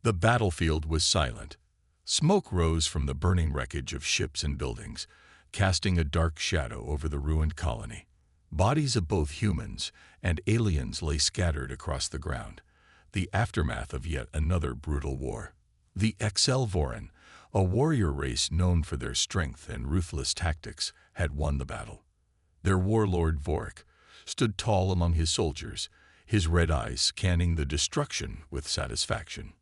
The battlefield was silent. Smoke rose from the burning wreckage of ships and buildings, casting a dark shadow over the ruined colony. Bodies of both humans and aliens lay scattered across the ground, the aftermath of yet another brutal war. The Voran, a warrior race known for their strength and ruthless tactics, had won the battle. Their warlord Vorik stood tall among his soldiers, his red eyes scanning the destruction with satisfaction.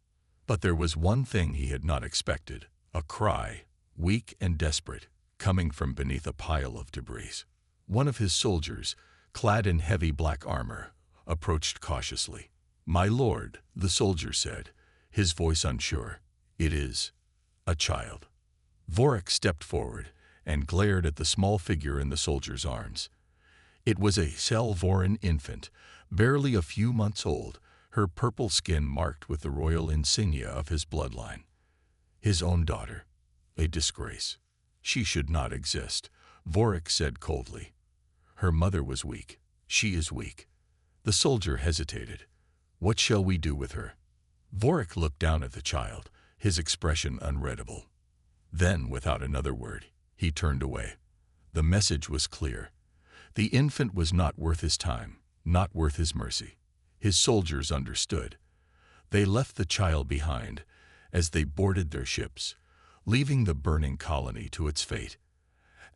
But there was one thing he had not expected, a cry, weak and desperate, coming from beneath a pile of debris. One of his soldiers, clad in heavy black armor, approached cautiously. "My lord," the soldier said, his voice unsure, "it is a child." Vorik stepped forward and glared at the small figure in the soldier's arms. It was a Voran infant, barely a few months old, her purple skin marked with the royal insignia of his bloodline. His own daughter. A disgrace. She should not exist, Vorik said coldly. Her mother was weak. She is weak. The soldier hesitated. What shall we do with her? Vorik looked down at the child, his expression unreadable. Then, without another word, he turned away. The message was clear. The infant was not worth his time, not worth his mercy. His soldiers understood. They left the child behind as they boarded their ships, leaving the burning colony to its fate.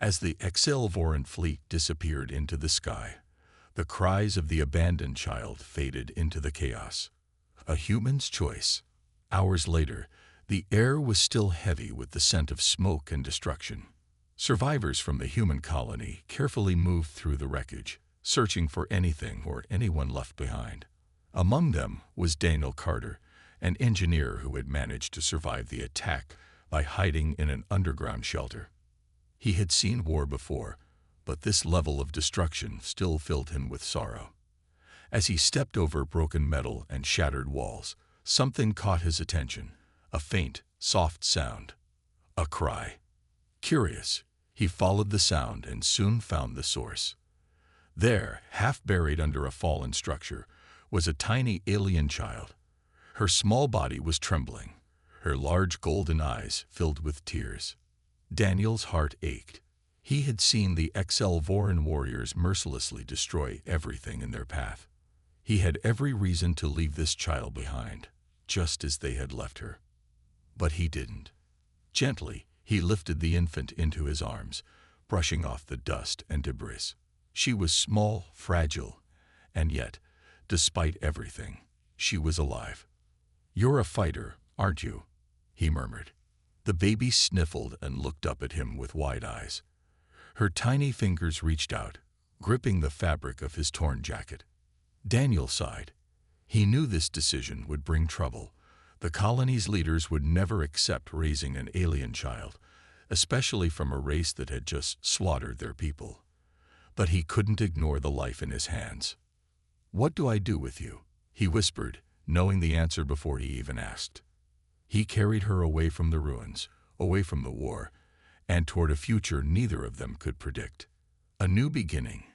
As the Voran fleet disappeared into the sky, the cries of the abandoned child faded into the chaos. A human's choice. Hours later, the air was still heavy with the scent of smoke and destruction. Survivors from the human colony carefully moved through the wreckage, searching for anything or anyone left behind. Among them was Daniel Carter, an engineer who had managed to survive the attack by hiding in an underground shelter. He had seen war before, but this level of destruction still filled him with sorrow. As he stepped over broken metal and shattered walls, something caught his attention, a faint, soft sound. A cry. Curious, he followed the sound and soon found the source. There, half buried under a fallen structure, was a tiny alien child. Her small body was trembling, her large golden eyes filled with tears. Daniel's heart ached. He had seen the Voran warriors mercilessly destroy everything in their path. He had every reason to leave this child behind, just as they had left her. But he didn't. Gently, he lifted the infant into his arms, brushing off the dust and debris. She was small, fragile, and yet, despite everything, she was alive. "You're a fighter, aren't you?" he murmured. The baby sniffled and looked up at him with wide eyes. Her tiny fingers reached out, gripping the fabric of his torn jacket. Daniel sighed. He knew this decision would bring trouble. The colony's leaders would never accept raising an alien child, especially from a race that had just slaughtered their people. But he couldn't ignore the life in his hands. "What do I do with you?" he whispered, knowing the answer before he even asked. He carried her away from the ruins, away from the war, and toward a future neither of them could predict. A new beginning.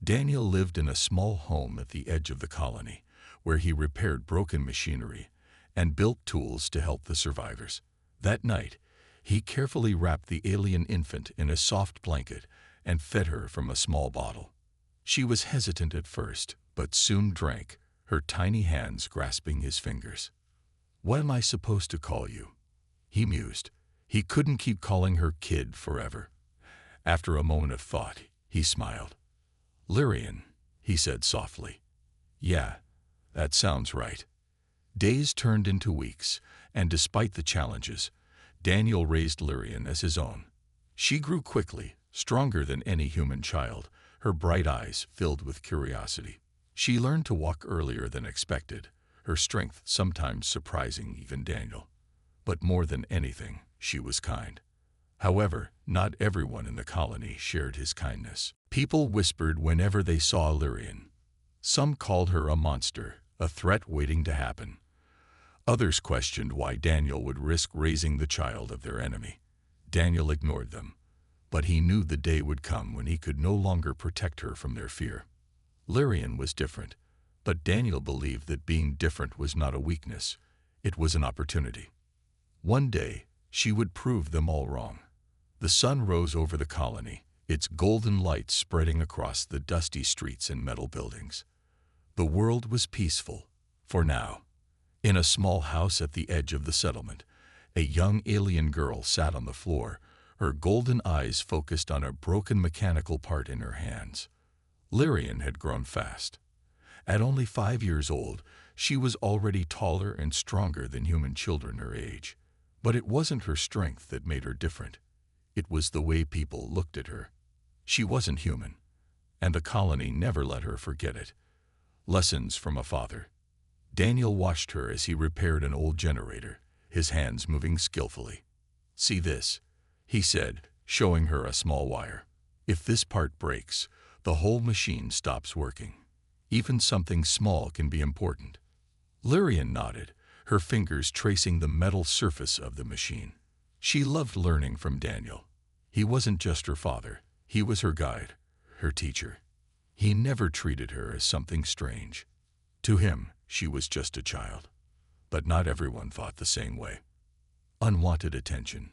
Daniel lived in a small home at the edge of the colony, where he repaired broken machinery and built tools to help the survivors. That night, he carefully wrapped the alien infant in a soft blanket and fed her from a small bottle. She was hesitant at first, but soon drank, her tiny hands grasping his fingers. "What am I supposed to call you?" he mused. He couldn't keep calling her kid forever. After a moment of thought, he smiled. "Lyrian," he said softly. "Yeah, that sounds right." Days turned into weeks, and despite the challenges, Daniel raised Lyrian as his own. She grew quickly, stronger than any human child, her bright eyes filled with curiosity. She learned to walk earlier than expected, her strength sometimes surprising even Daniel. But more than anything, she was kind. However, not everyone in the colony shared his kindness. People whispered whenever they saw Lyrian. Some called her a monster, a threat waiting to happen. Others questioned why Daniel would risk raising the child of their enemy. Daniel ignored them, but he knew the day would come when he could no longer protect her from their fear. Lyrian was different, but Daniel believed that being different was not a weakness. It was an opportunity. One day, she would prove them all wrong. The sun rose over the colony, its golden light spreading across the dusty streets and metal buildings. The world was peaceful, for now. In a small house at the edge of the settlement, a young alien girl sat on the floor, her golden eyes focused on a broken mechanical part in her hands. Lyrian had grown fast. At only 5 years old, she was already taller and stronger than human children her age. But it wasn't her strength that made her different. It was the way people looked at her. She wasn't human, and the colony never let her forget it. Lessons from a father. Daniel watched her as he repaired an old generator, his hands moving skillfully. "See this," he said, showing her a small wire. "If this part breaks, the whole machine stops working. Even something small can be important." Lyrian nodded, her fingers tracing the metal surface of the machine. She loved learning from Daniel. He wasn't just her father, he was her guide, her teacher. He never treated her as something strange. To him, she was just a child. But not everyone thought the same way. Unwanted attention.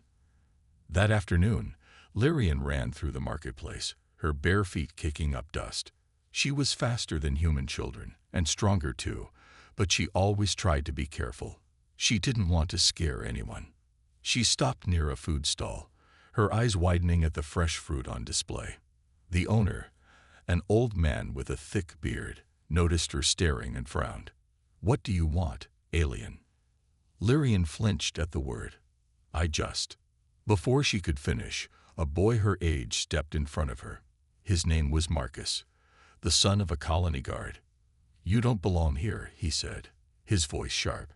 That afternoon, Lyrian ran through the marketplace, her bare feet kicking up dust. She was faster than human children, and stronger too, but she always tried to be careful. She didn't want to scare anyone. She stopped near a food stall, her eyes widening at the fresh fruit on display. The owner, an old man with a thick beard, noticed her staring and frowned. "What do you want, alien?" Lyrian flinched at the word. "I just." Before she could finish, a boy her age stepped in front of her. His name was Marcus, the son of a colony guard. "You don't belong here," he said, his voice sharp.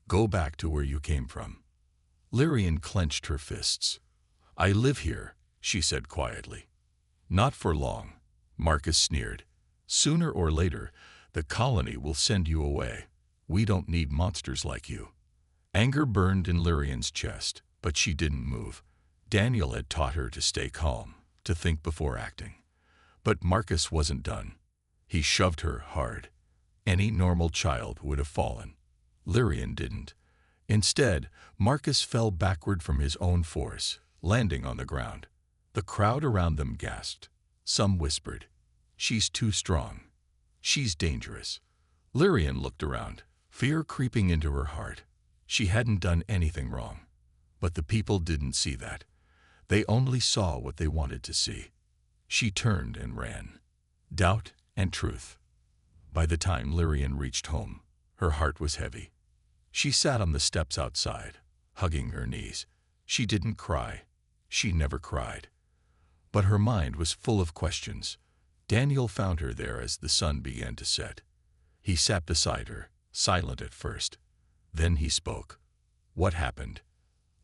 "Go back to where you came from." Lyrian clenched her fists. "I live here," she said quietly. "Not for long," Marcus sneered. "Sooner or later, the colony will send you away. We don't need monsters like you." Anger burned in Lyrian's chest, but she didn't move. Daniel had taught her to stay calm, to think before acting. But Marcus wasn't done. He shoved her hard. Any normal child would have fallen. Lyrian didn't. Instead, Marcus fell backward from his own force, landing on the ground. The crowd around them gasped. Some whispered, "She's too strong. She's dangerous." Lyrian looked around, fear creeping into her heart. She hadn't done anything wrong. But the people didn't see that. They only saw what they wanted to see. She turned and ran. Doubt and truth. By the time Lyrian reached home, her heart was heavy. She sat on the steps outside, hugging her knees. She didn't cry. She never cried. But her mind was full of questions. Daniel found her there as the sun began to set. He sat beside her, silent at first. Then he spoke. "What happened?"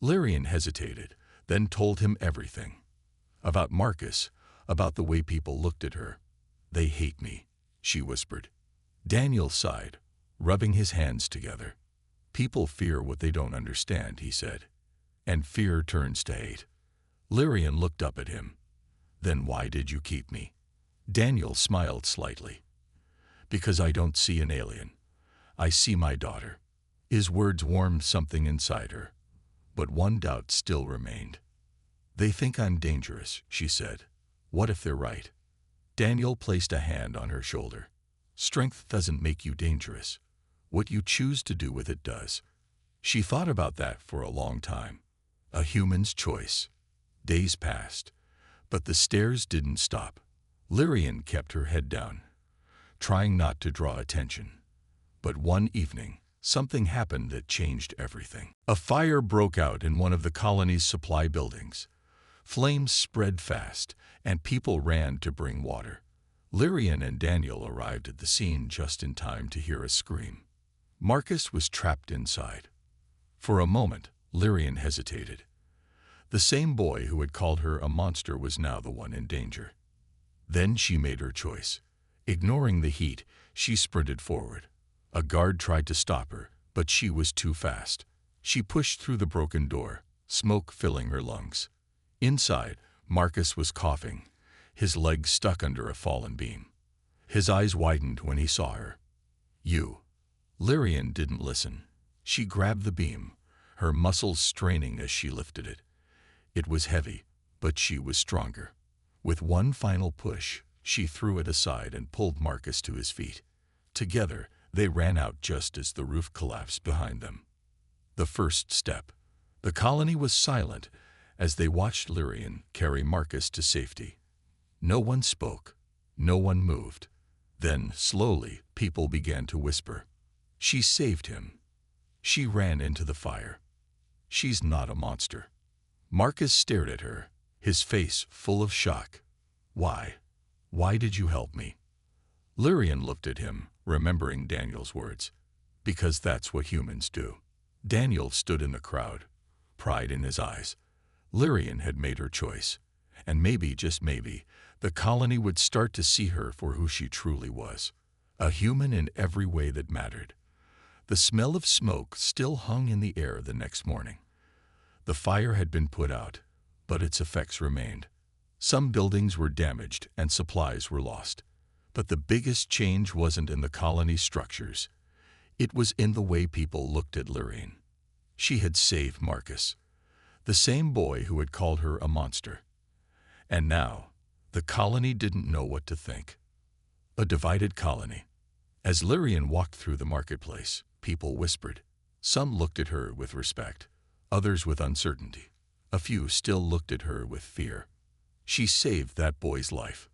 Lyrian hesitated, then told him everything. About Marcus, about the way people looked at her. "They hate me," she whispered. Daniel sighed, rubbing his hands together. "People fear what they don't understand," he said. "And fear turns to hate." Lyrian looked up at him. "Then why did you keep me?" Daniel smiled slightly. "Because I don't see an alien. I see my daughter." His words warmed something inside her. But one doubt still remained. "They think I'm dangerous," she said. "What if they're right?" Daniel placed a hand on her shoulder. "Strength doesn't make you dangerous. What you choose to do with it does." She thought about that for a long time. A human's choice. Days passed, but the stares didn't stop. Lyrian kept her head down, trying not to draw attention. But one evening, something happened that changed everything. A fire broke out in one of the colony's supply buildings. Flames spread fast, and people ran to bring water. Lyrian and Daniel arrived at the scene just in time to hear a scream. Marcus was trapped inside. For a moment, Lyrian hesitated. The same boy who had called her a monster was now the one in danger. Then she made her choice. Ignoring the heat, she sprinted forward. A guard tried to stop her, but she was too fast. She pushed through the broken door, smoke filling her lungs. Inside, Marcus was coughing, his legs stuck under a fallen beam. His eyes widened when he saw her. "You." Lyrian didn't listen. She grabbed the beam, her muscles straining as she lifted it. It was heavy, but she was stronger. With one final push, she threw it aside and pulled Marcus to his feet. Together, they ran out just as the roof collapsed behind them. The first step. The colony was silent as they watched Lyrian carry Marcus to safety. No one spoke. No one moved. Then, slowly, people began to whisper. She saved him. She ran into the fire. She's not a monster. Marcus stared at her, his face full of shock. Why? Why did you help me? Lyrian looked at him, remembering Daniel's words. Because that's what humans do. Daniel stood in the crowd, pride in his eyes. Lyrian had made her choice, and maybe, just maybe, the colony would start to see her for who she truly was, a human in every way that mattered. The smell of smoke still hung in the air the next morning. The fire had been put out, but its effects remained. Some buildings were damaged and supplies were lost. But the biggest change wasn't in the colony's structures. It was in the way people looked at Lyrian. She had saved Marcus, the same boy who had called her a monster. And now, the colony didn't know what to think. A divided colony. As Lyrian walked through the marketplace, people whispered. Some looked at her with respect, others with uncertainty. A few still looked at her with fear. She saved that boy's life.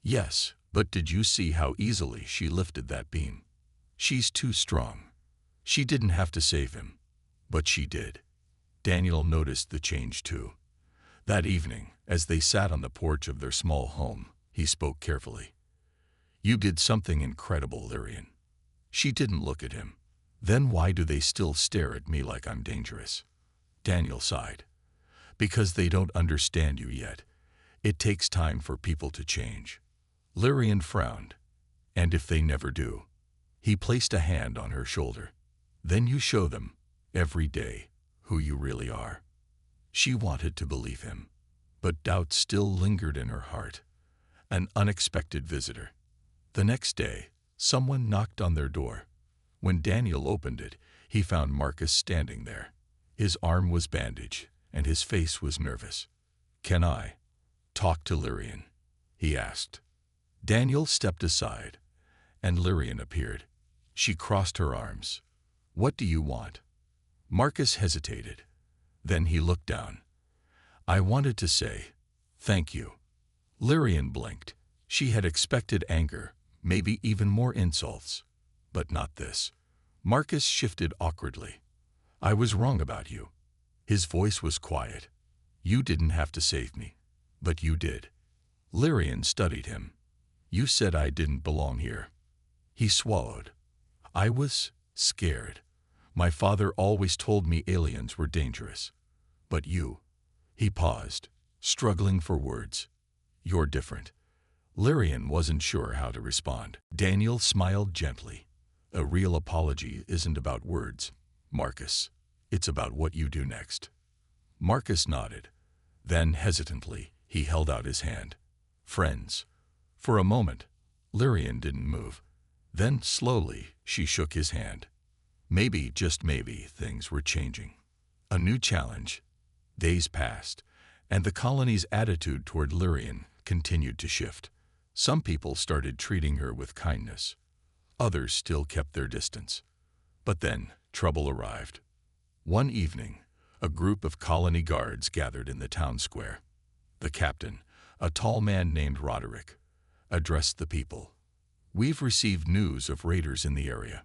Yes, but did you see how easily she lifted that beam? She's too strong. She didn't have to save him, but she did. Daniel noticed the change too. That evening, as they sat on the porch of their small home, he spoke carefully. You did something incredible, Lyrian. She didn't look at him. Then why do they still stare at me like I'm dangerous? Daniel sighed. Because they don't understand you yet. It takes time for people to change. Lyrian frowned. And if they never do? He placed a hand on her shoulder. Then you show them, every day, who you really are. She wanted to believe him, but doubt still lingered in her heart. An unexpected visitor. The next day, someone knocked on their door. When Daniel opened it, he found Marcus standing there. His arm was bandaged, and his face was nervous. Can I talk to Lyrian? He asked. Daniel stepped aside, and Lyrian appeared. She crossed her arms. What do you want? Marcus hesitated. Then he looked down. I wanted to say, thank you. Lyrian blinked. She had expected anger, maybe even more insults. But not this. Marcus shifted awkwardly. I was wrong about you. His voice was quiet. You didn't have to save me, but you did. Lyrian studied him. You said I didn't belong here. He swallowed. I was scared. My father always told me aliens were dangerous. But you. He paused, struggling for words. You're different. Lyrian wasn't sure how to respond. Daniel smiled gently. A real apology isn't about words, Marcus. It's about what you do next. Marcus nodded. Then, hesitantly, he held out his hand. Friends. For a moment, Lyrian didn't move. Then, slowly, she shook his hand. Maybe, just maybe, things were changing. A new challenge. Days passed, and the colony's attitude toward Lyrian continued to shift. Some people started treating her with kindness. Others still kept their distance. But then, trouble arrived. One evening, a group of colony guards gathered in the town square. The captain, a tall man named Roderick, addressed the people. We've received news of raiders in the area.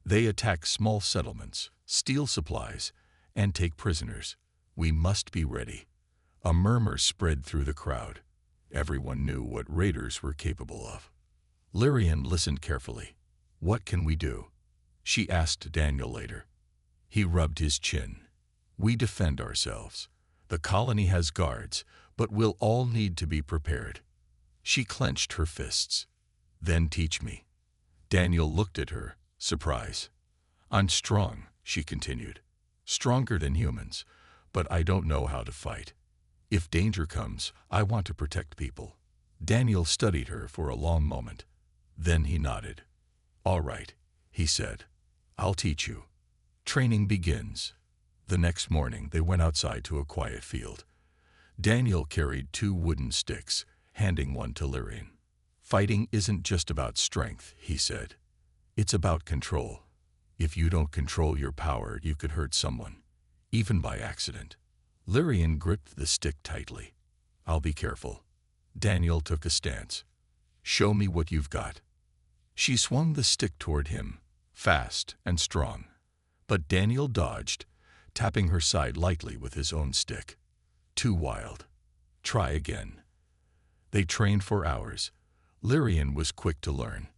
They attack small settlements, steal supplies, and take prisoners. We must be ready. A murmur spread through the crowd. Everyone knew what raiders were capable of. Lyrian listened carefully. What can we do? She asked Daniel later. He rubbed his chin. We defend ourselves. The colony has guards, but we'll all need to be prepared. She clenched her fists. Then teach me. Daniel looked at her, surprised. I'm strong, she continued. Stronger than humans, but I don't know how to fight. If danger comes, I want to protect people. Daniel studied her for a long moment. Then he nodded. All right, he said. I'll teach you. Training begins. The next morning, they went outside to a quiet field. Daniel carried 2 wooden sticks, handing one to Lyrian. Fighting isn't just about strength, he said. It's about control. If you don't control your power, you could hurt someone, even by accident. Lyrian gripped the stick tightly. I'll be careful. Daniel took a stance. Show me what you've got. She swung the stick toward him, fast and strong. But Daniel dodged, tapping her side lightly with his own stick. Too wild. Try again. They trained for hours. Lyrian was quick to learn.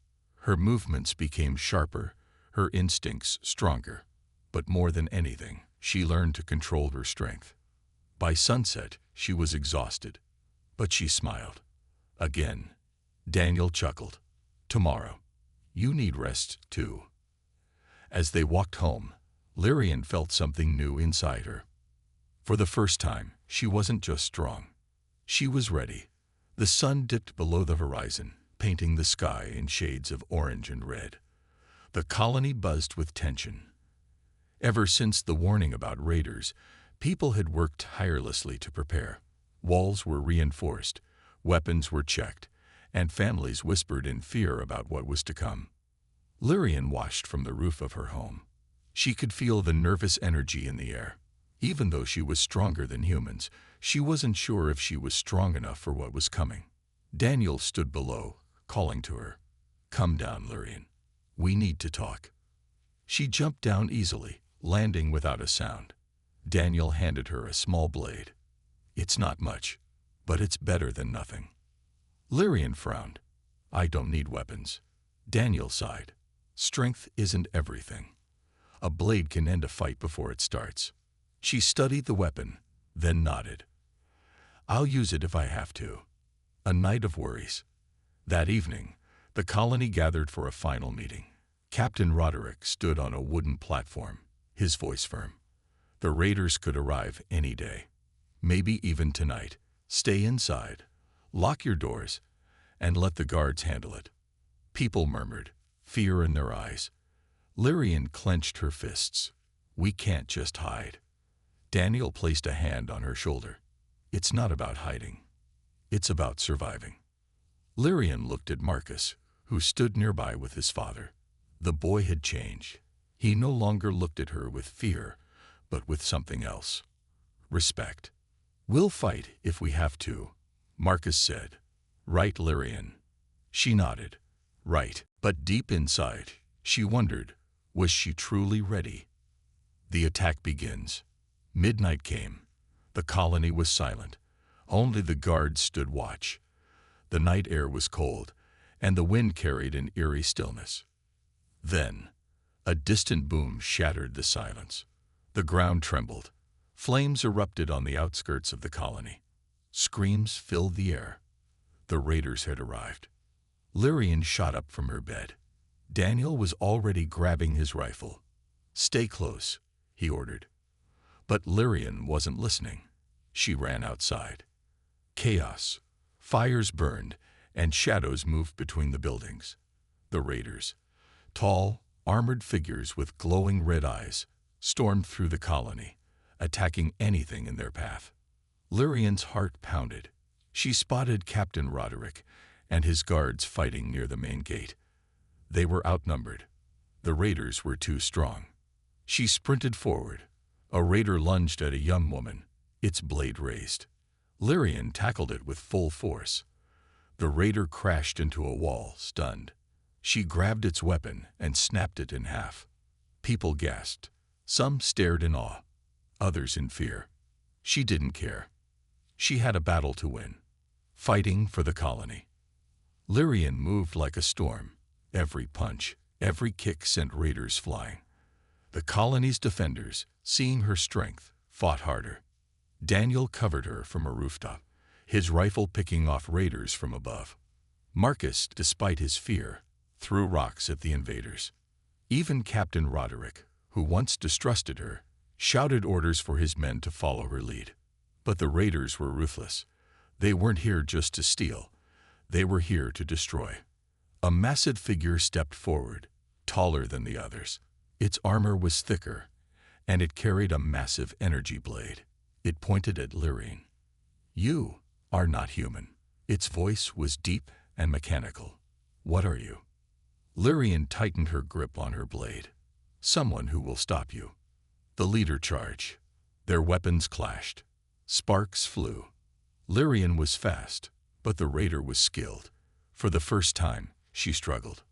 Her movements became sharper, her instincts stronger. But more than anything, she learned to control her strength. By sunset, she was exhausted. But she smiled. Again. Daniel chuckled. Tomorrow. You need rest, too. As they walked home, Lyrian felt something new inside her. For the first time, she wasn't just strong. She was ready. The sun dipped below the horizon, painting the sky in shades of orange and red. The colony buzzed with tension. Ever since the warning about raiders, people had worked tirelessly to prepare. Walls were reinforced, weapons were checked, and families whispered in fear about what was to come. Lyrian watched from the roof of her home. She could feel the nervous energy in the air. Even though she was stronger than humans, she wasn't sure if she was strong enough for what was coming. Daniel stood below, calling to her. Come down, Lyrian. We need to talk. She jumped down easily, landing without a sound. Daniel handed her a small blade. It's not much, but it's better than nothing. Lyrian frowned. I don't need weapons. Daniel sighed. Strength isn't everything. A blade can end a fight before it starts. She studied the weapon, then nodded. I'll use it if I have to. A night of worries. That evening, the colony gathered for a final meeting. Captain Roderick stood on a wooden platform, his voice firm. The raiders could arrive any day. Maybe even tonight. Stay inside, lock your doors, and let the guards handle it. People murmured, fear in their eyes. Lyrian clenched her fists. We can't just hide. Daniel placed a hand on her shoulder. It's not about hiding. It's about surviving. Lyrian looked at Marcus, who stood nearby with his father. The boy had changed. He no longer looked at her with fear, but with something else. Respect. We'll fight if we have to, Marcus said. Right, Lyrian? She nodded. Right. But deep inside, she wondered, was she truly ready? The attack begins. Midnight came. The colony was silent. Only the guards stood watch. The night air was cold, and the wind carried an eerie stillness. Then, a distant boom shattered the silence. The ground trembled. Flames erupted on the outskirts of the colony. Screams filled the air. The raiders had arrived. Lyrian shot up from her bed. Daniel was already grabbing his rifle. Stay close, he ordered. But Lyrian wasn't listening. She ran outside. Chaos. Fires burned, and shadows moved between the buildings. The raiders, tall, armored figures with glowing red eyes, stormed through the colony, attacking anything in their path. Lyrian's heart pounded. She spotted Captain Roderick and his guards fighting near the main gate. They were outnumbered. The raiders were too strong. She sprinted forward. A raider lunged at a young woman, its blade raised. Lyrian tackled it with full force. The raider crashed into a wall, stunned. She grabbed its weapon and snapped it in half. People gasped. Some stared in awe, others in fear. She didn't care. She had a battle to win, fighting for the colony. Lyrian moved like a storm. Every punch, every kick sent raiders flying. The colony's defenders, seeing her strength, fought harder. Daniel covered her from a rooftop, his rifle picking off raiders from above. Marcus, despite his fear, threw rocks at the invaders. Even Captain Roderick, who once distrusted her, shouted orders for his men to follow her lead. But the raiders were ruthless. They weren't here just to steal. They were here to destroy. A massive figure stepped forward, taller than the others. Its armor was thicker, and it carried a massive energy blade. It pointed at Lyrian. "You are not human." Its voice was deep and mechanical. "What are you?" Lyrian tightened her grip on her blade. "Someone who will stop you." The leader charged. Their weapons clashed. Sparks flew. Lyrian was fast, but the raider was skilled. For the first time, she struggled.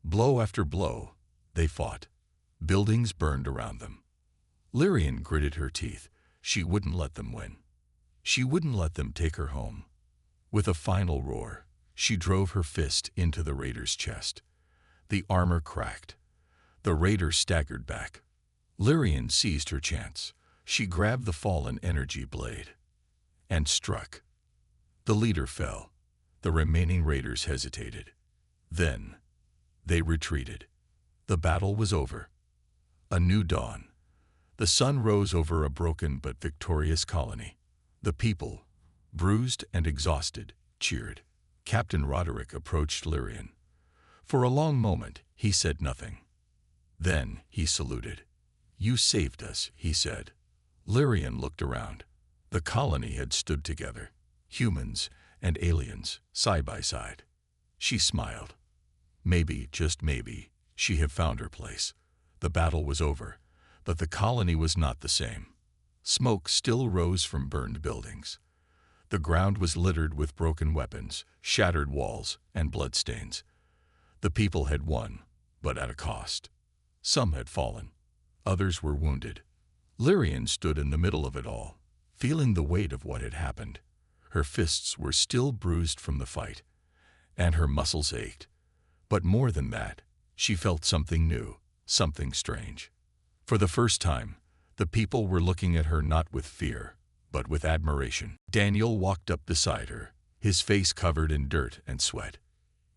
Blow after blow, they fought. Buildings burned around them. Lyrian gritted her teeth. She wouldn't let them win. She wouldn't let them take her home. With a final roar, she drove her fist into the raider's chest. The armor cracked. The raider staggered back. Lyrian seized her chance. She grabbed the fallen energy blade and struck. The leader fell. The remaining raiders hesitated. Then, they retreated. The battle was over. A new dawn. The sun rose over a broken but victorious colony. The people, bruised and exhausted, cheered. Captain Roderick approached Lyrian. For a long moment, he said nothing. Then he saluted. "You saved us," he said. Lyrian looked around. The colony had stood together, humans and aliens, side by side. She smiled. Maybe, just maybe, she had found her place. The battle was over, but the colony was not the same. Smoke still rose from burned buildings. The ground was littered with broken weapons, shattered walls, and bloodstains. The people had won, but at a cost. Some had fallen. Others were wounded. Lyrian stood in the middle of it all, feeling the weight of what had happened. Her fists were still bruised from the fight, and her muscles ached. But more than that, she felt something new, something strange. For the first time, the people were looking at her not with fear, but with admiration. Daniel walked up beside her, his face covered in dirt and sweat.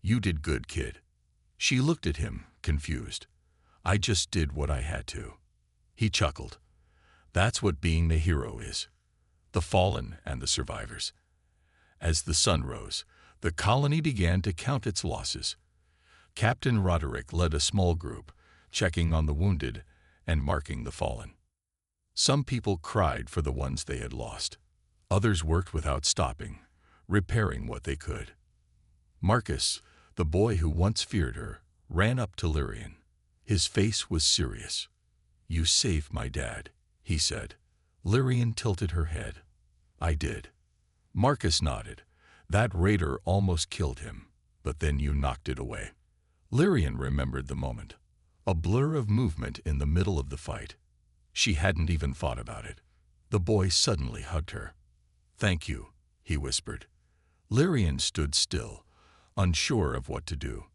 "You did good, kid." She looked at him, confused. "I just did what I had to." He chuckled. "That's what being the hero is. The fallen and the survivors." As the sun rose, the colony began to count its losses. Captain Roderick led a small group, checking on the wounded and marking the fallen. Some people cried for the ones they had lost. Others worked without stopping, repairing what they could. Marcus, the boy who once feared her, ran up to Lyrian. His face was serious. "You saved my dad," he said. Lyrian tilted her head. "I did." Marcus nodded. "That raider almost killed him, but then you knocked it away." Lyrian remembered the moment. A blur of movement in the middle of the fight. She hadn't even thought about it. The boy suddenly hugged her. "Thank you," he whispered. Lyrian stood still, unsure of what to do.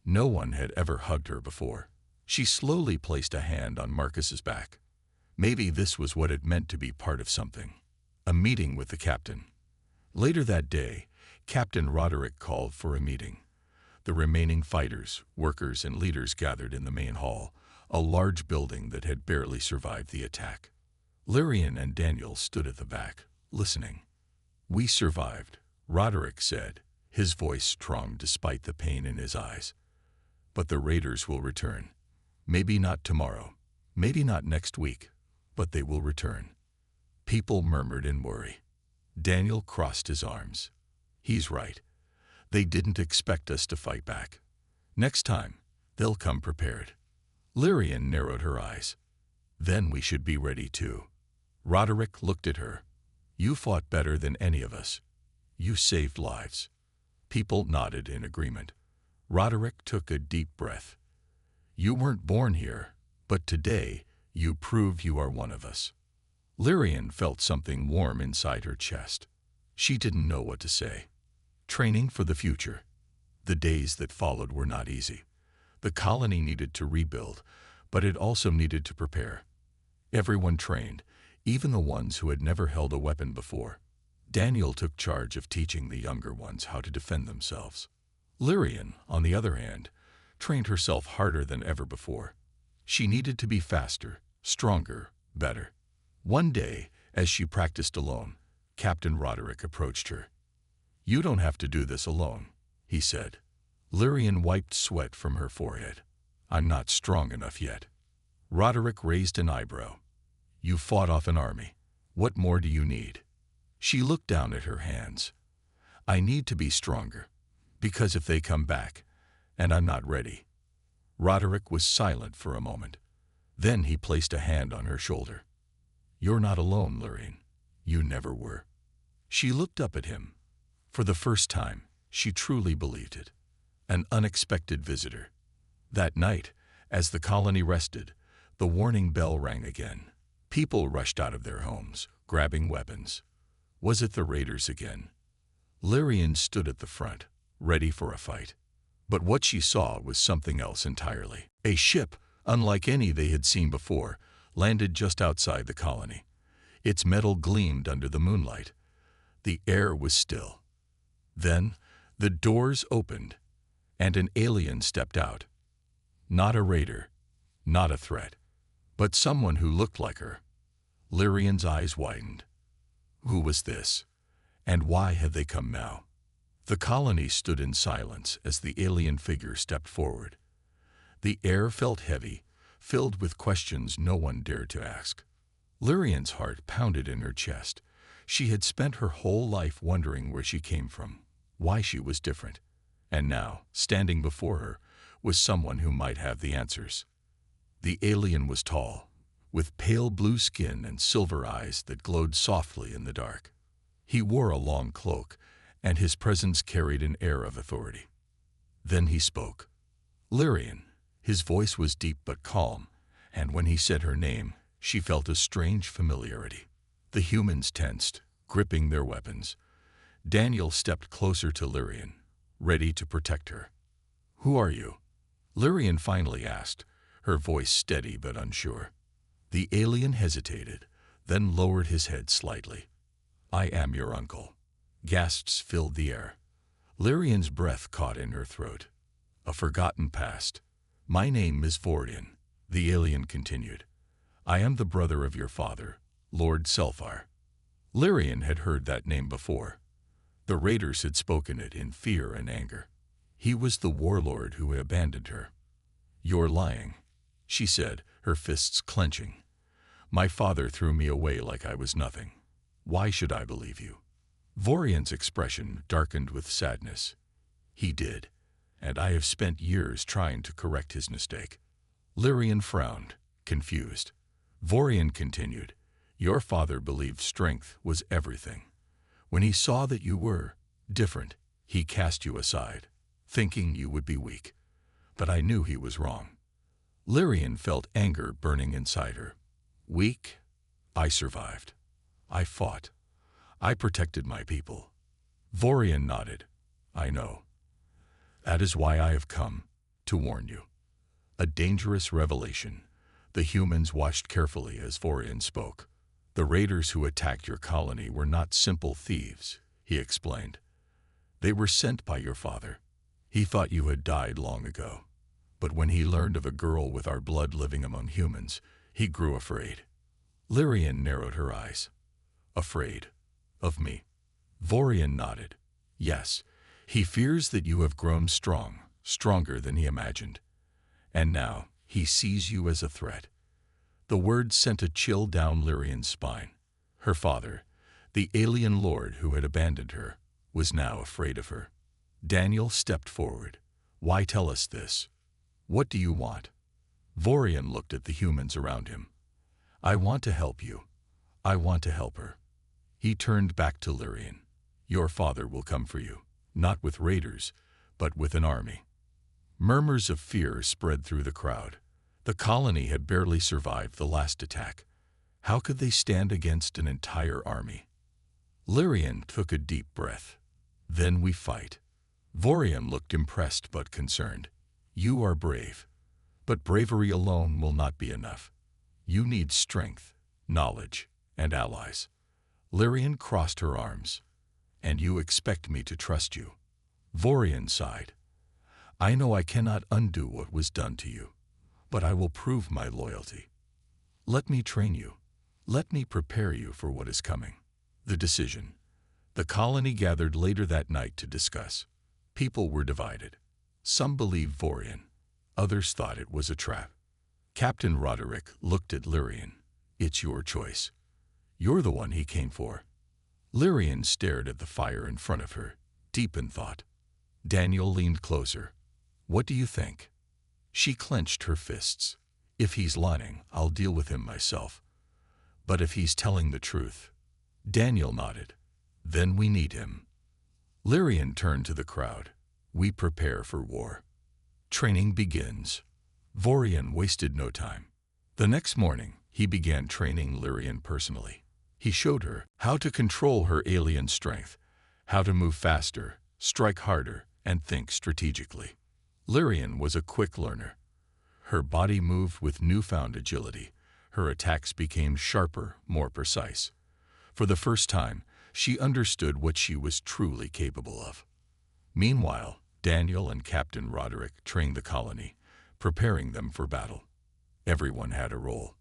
No one had ever hugged her before. She slowly placed a hand on Marcus's back. Maybe this was what it meant to be part of something. A meeting with the captain. Later that day, Captain Roderick called for a meeting. The remaining fighters, workers, and leaders gathered in the main hall, a large building that had barely survived the attack. Lyrian and Daniel stood at the back, listening. "We survived," Roderick said, his voice strong despite the pain in his eyes. "But the raiders will return. Maybe not tomorrow, maybe not next week, but they will return." People murmured in worry. Daniel crossed his arms. "He's right. They didn't expect us to fight back. Next time, they'll come prepared." Lyrian narrowed her eyes. "Then we should be ready too." Roderick looked at her. "You fought better than any of us. You saved lives." People nodded in agreement. Roderick took a deep breath. "You weren't born here, but today you prove you are one of us." Lyrian felt something warm inside her chest. She didn't know what to say. Training for the future. The days that followed were not easy. The colony needed to rebuild, but it also needed to prepare. Everyone trained, even the ones who had never held a weapon before. Daniel took charge of teaching the younger ones how to defend themselves. Lyrian, on the other hand, trained herself harder than ever before. She needed to be faster, stronger, better. One day, as she practiced alone, Captain Roderick approached her. "You don't have to do this alone," he said. Lyrian wiped sweat from her forehead. "I'm not strong enough yet." Roderick raised an eyebrow. You fought off an army. What more do you need? She looked down at her hands. I need to be stronger, because if they come back, and I'm not ready. Roderick was silent for a moment. Then he placed a hand on her shoulder. You're not alone, Lorraine. You never were. She looked up at him. For the first time, she truly believed it. An unexpected visitor. That night, as the colony rested, the warning bell rang again. People rushed out of their homes, grabbing weapons. Was it the raiders again? Lyrian stood at the front, ready for a fight. But what she saw was something else entirely. A ship, unlike any they had seen before, landed just outside the colony. Its metal gleamed under the moonlight. The air was still. Then, the doors opened, and an alien stepped out. Not a raider, not a threat, but someone who looked like her. Lyrian's eyes widened. Who was this? And why had they come now? The colony stood in silence as the alien figure stepped forward. The air felt heavy, filled with questions no one dared to ask. Lyrian's heart pounded in her chest. She had spent her whole life wondering where she came from, why she was different. And now, standing before her, was someone who might have the answers. The alien was tall, with pale blue skin and silver eyes that glowed softly in the dark. He wore a long cloak, and his presence carried an air of authority. Then he spoke. Lyrian. His voice was deep but calm, and when he said her name, she felt a strange familiarity. The humans tensed, gripping their weapons. Daniel stepped closer to Lyrian, ready to protect her. Who are you? Lyrian finally asked, her voice steady but unsure. The alien hesitated, then lowered his head slightly. I am your uncle. Gasps filled the air. Lyrian's breath caught in her throat. A forgotten past. My name is Vorian, the alien continued. I am the brother of your father, Lord Selfar. Lyrian had heard that name before. The raiders had spoken it in fear and anger. He was the warlord who had abandoned her. You're lying, she said, her fists clenching. My father threw me away like I was nothing. Why should I believe you? Vorian's expression darkened with sadness. He did, and I have spent years trying to correct his mistake. Lyrian frowned, confused. Vorian continued, your father believed strength was everything. When he saw that you were different, he cast you aside, thinking you would be weak. But I knew he was wrong. Lyrian felt anger burning inside her. Weak? I survived. I fought. I protected my people. Vorian nodded. I know. That is why I have come, to warn you. A dangerous revelation. The humans watched carefully as Vorian spoke. The raiders who attacked your colony were not simple thieves, he explained. They were sent by your father. He thought you had died long ago. But when he learned of a girl with our blood living among humans, he grew afraid. Lyrian narrowed her eyes. Afraid? Of me? Vorian nodded. Yes, he fears that you have grown strong, stronger than he imagined. And now he sees you as a threat. The words sent a chill down Lyrian's spine. Her father, the alien lord who had abandoned her, was now afraid of her. Daniel stepped forward. Why tell us this? What do you want? Vorian looked at the humans around him. I want to help you. I want to help her. He turned back to Lyrian. Your father will come for you, not with raiders, but with an army. Murmurs of fear spread through the crowd. The colony had barely survived the last attack. How could they stand against an entire army? Lyrian took a deep breath. Then we fight. Vorian looked impressed but concerned. You are brave, but bravery alone will not be enough. You need strength, knowledge, and allies. Lyrian crossed her arms. And you expect me to trust you? Vorian sighed. I know I cannot undo what was done to you, but I will prove my loyalty. Let me train you. Let me prepare you for what is coming. The decision. The colony gathered later that night to discuss. People were divided. Some believed Vorian. Others thought it was a trap. Captain Roderick looked at Lyrian. It's your choice. You're the one he came for. Lyrian stared at the fire in front of her, deep in thought. Daniel leaned closer. What do you think? She clenched her fists. If he's lying, I'll deal with him myself. But if he's telling the truth... Daniel nodded. Then we need him. Lyrian turned to the crowd. We prepare for war. Training begins. Vorian wasted no time. The next morning, he began training Lyrian personally. He showed her how to control her alien strength, how to move faster, strike harder, and think strategically. Lyrian was a quick learner. Her body moved with newfound agility. Her attacks became sharper, more precise. For the first time, she understood what she was truly capable of. Meanwhile, Daniel and Captain Roderick trained the colony, preparing them for battle. Everyone had a role.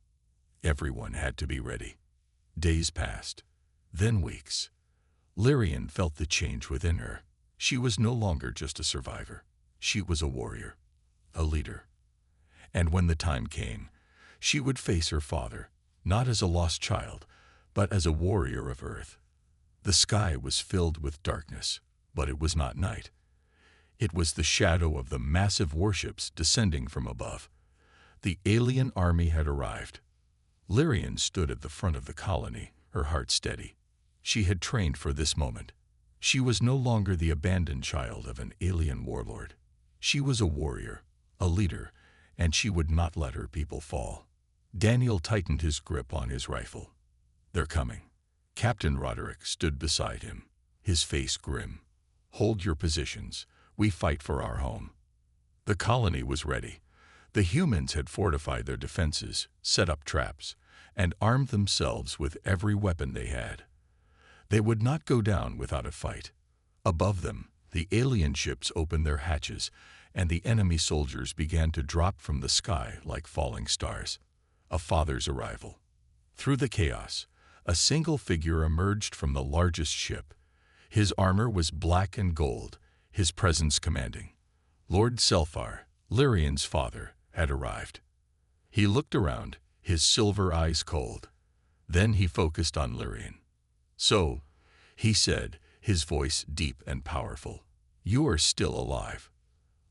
Everyone had to be ready. Days passed, then weeks. Lyrian felt the change within her. She was no longer just a survivor. She was a warrior, a leader. And when the time came, she would face her father, not as a lost child, but as a warrior of Earth. The sky was filled with darkness, but it was not night. It was the shadow of the massive warships descending from above. The alien army had arrived. Lyrian stood at the front of the colony, her heart steady. She had trained for this moment. She was no longer the abandoned child of an alien warlord. She was a warrior, a leader, and she would not let her people fall. Daniel tightened his grip on his rifle. They're coming. Captain Roderick stood beside him, his face grim. Hold your positions. We fight for our home. The colony was ready. The humans had fortified their defenses, set up traps, and armed themselves with every weapon they had. They would not go down without a fight. Above them, the alien ships opened their hatches, and the enemy soldiers began to drop from the sky like falling stars. A father's arrival. Through the chaos, a single figure emerged from the largest ship. His armor was black and gold, his presence commanding. Lord Selphar, Lyrian's father, had arrived. He looked around, his silver eyes cold. Then he focused on Lyrian. So, he said, his voice deep and powerful, you are still alive.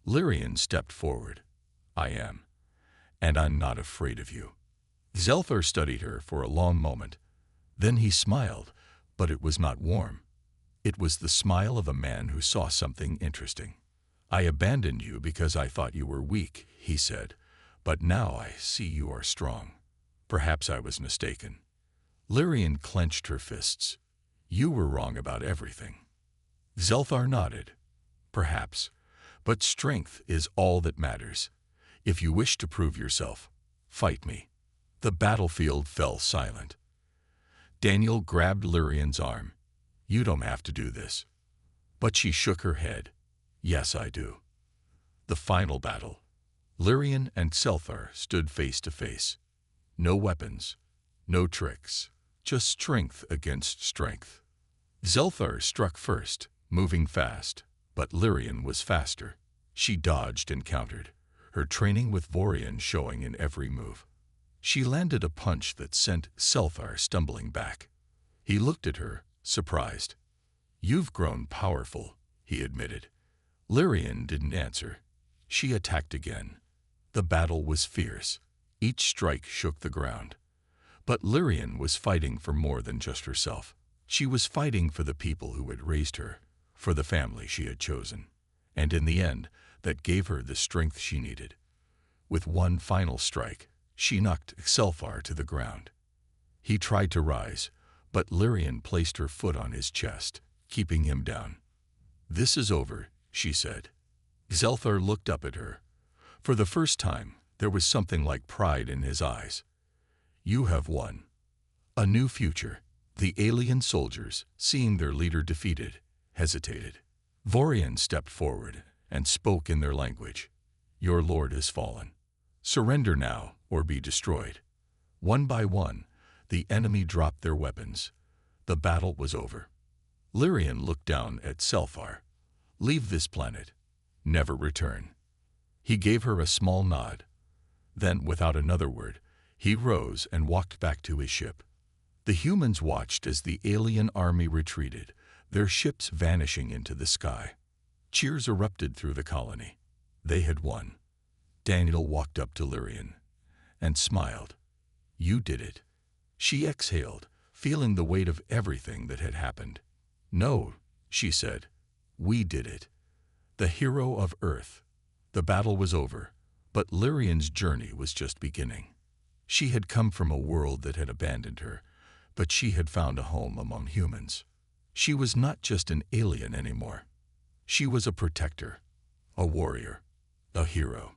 Lyrian stepped forward. I am, and I'm not afraid of you. Zelthar studied her for a long moment. Then he smiled, but it was not warm. It was the smile of a man who saw something interesting. I abandoned you because I thought you were weak, he said, but now I see you are strong. Perhaps I was mistaken. Lyrian clenched her fists. You were wrong about everything. Zelthar nodded. Perhaps, but strength is all that matters. If you wish to prove yourself, fight me. The battlefield fell silent. Daniel grabbed Lyrian's arm. You don't have to do this. But she shook her head. Yes, I do. The final battle. Lyrian and Selphar stood face to face. No weapons, no tricks, just strength against strength. Zelthar struck first, moving fast, but Lyrian was faster. She dodged and countered, her training with Vorian showing in every move. She landed a punch that sent Selphar stumbling back. He looked at her, surprised. You've grown powerful, he admitted. Lyrian didn't answer. She attacked again. The battle was fierce. Each strike shook the ground. But Lyrian was fighting for more than just herself. She was fighting for the people who had raised her, for the family she had chosen. And in the end, that gave her the strength she needed. With one final strike, she knocked Selphar to the ground. He tried to rise, but Lyrian placed her foot on his chest, keeping him down. This is over, she said. Zelthar looked up at her. For the first time, there was something like pride in his eyes. You have won. A new future. The alien soldiers, seeing their leader defeated, hesitated. Vorian stepped forward and spoke in their language. Your lord has fallen. Surrender now or be destroyed. One by one, the enemy dropped their weapons. The battle was over. Lyrian looked down at Selphar. Leave this planet. Never return. He gave her a small nod. Then, without another word, He rose and walked back to his ship. The humans watched as the alien army retreated, their ships vanishing into the sky. Cheers erupted through the colony. They had won. Daniel walked up to Lyrian and smiled. "You did it." She exhaled, feeling the weight of everything that had happened. "No," she said. "We did it. The hero of Earth." The battle was over, but Lyrian's journey was just beginning. She had come from a world that had abandoned her, but she had found a home among humans. She was not just an alien anymore. She was a protector, a warrior, a hero.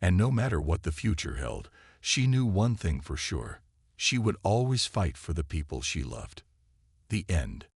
And no matter what the future held, she knew one thing for sure: she would always fight for the people she loved. The end.